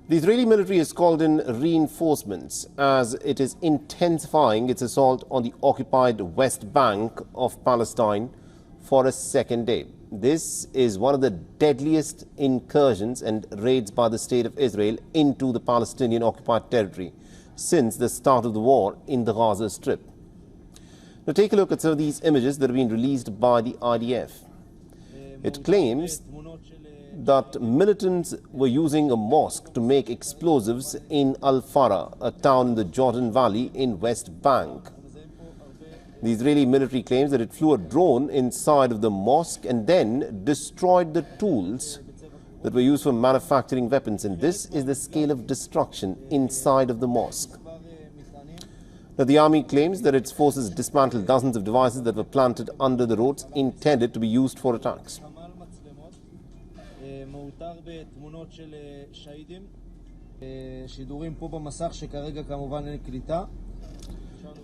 The Israeli military has called in reinforcements as it is intensifying its assault on the occupied West Bank of Palestine for a second day. This is one of the deadliest incursions and raids by the State of Israel into the Palestinian occupied territory since the start of the war in the Gaza Strip. Now take a look at some of these images that have been released by the IDF. It claims that militants were using a mosque to make explosives in Al-Farah, a town in the Jordan Valley in West Bank. The Israeli military claims that it flew a drone inside of the mosque and then destroyed the tools that were used for manufacturing weapons. And this is the scale of destruction inside of the mosque. Now, the army claims that its forces dismantled dozens of devices that were planted under the roads intended to be used for attacks.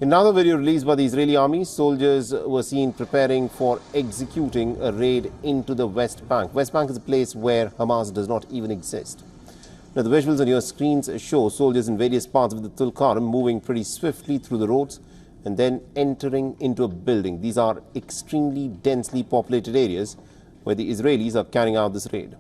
In another video released by the Israeli army, soldiers were seen preparing for executing a raid into the West Bank. West Bank is a place where Hamas does not even exist. Now, the visuals on your screens show soldiers in various parts of the Tulkarm moving pretty swiftly through the roads and then entering into a building. These are extremely densely populated areas where the Israelis are carrying out this raid.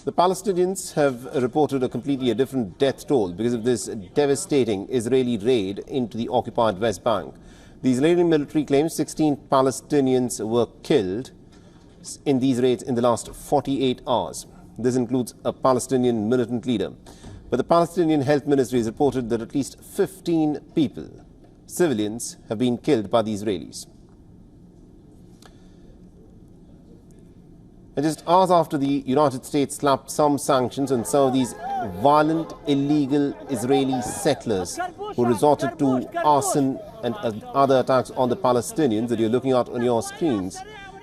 The Palestinians have reported a completely different death toll because of this devastating Israeli raid into the occupied West Bank. The Israeli military claims 16 Palestinians were killed in these raids in the last 48 hours. This includes a Palestinian militant leader. But the Palestinian Health Ministry has reported that at least 15 people, civilians, have been killed by the Israelis. And just hours after the United States slapped some sanctions on some of these violent, illegal Israeli settlers who resorted to arson and other attacks on the Palestinians that you're looking at on your screens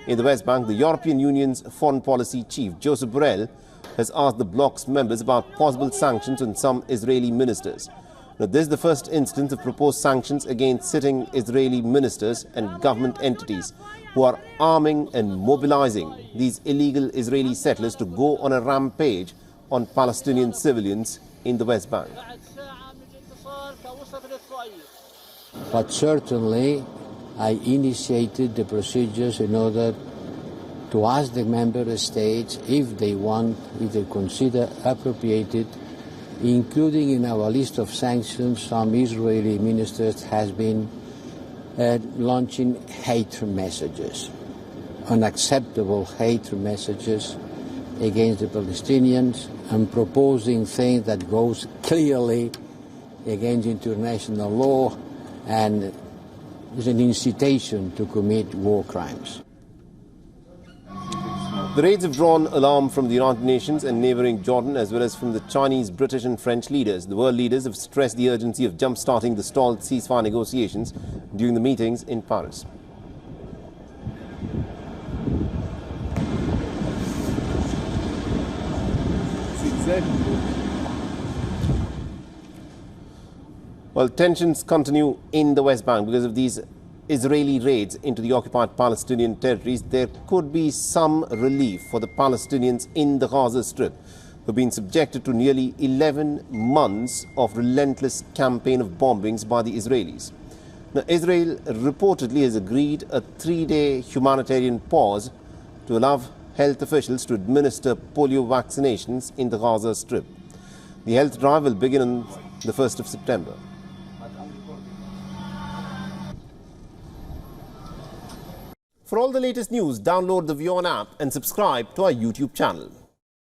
in the West Bank, the European Union's foreign policy chief, Josep Borrell, has asked the bloc's members about possible sanctions on some Israeli ministers. Now, this is the first instance of proposed sanctions against sitting Israeli ministers and government entities who are arming and mobilizing these illegal Israeli settlers to go on a rampage on Palestinian civilians in the West Bank. But certainly I initiated the procedures in order to ask the member states if they consider appropriate, including in our list of sanctions, some Israeli ministers has been launching hate messages, unacceptable hate messages against the Palestinians and proposing things that goes clearly against international law and is an incitation to commit war crimes. The raids have drawn alarm from the United Nations and neighbouring Jordan, as well as from the Chinese, British and French leaders. The world leaders have stressed the urgency of jump-starting the stalled ceasefire negotiations during the meetings in Paris. Well, tensions continue in the West Bank because of these Israeli raids into the occupied Palestinian territories. There could be some relief for the Palestinians in the Gaza Strip, who have been subjected to nearly 11 months of relentless campaign of bombings by the Israelis. Now, Israel reportedly has agreed a 3-day humanitarian pause to allow health officials to administer polio vaccinations in the Gaza Strip. The health drive will begin on the 1st of September. For all the latest news, download the WION app and subscribe to our YouTube channel.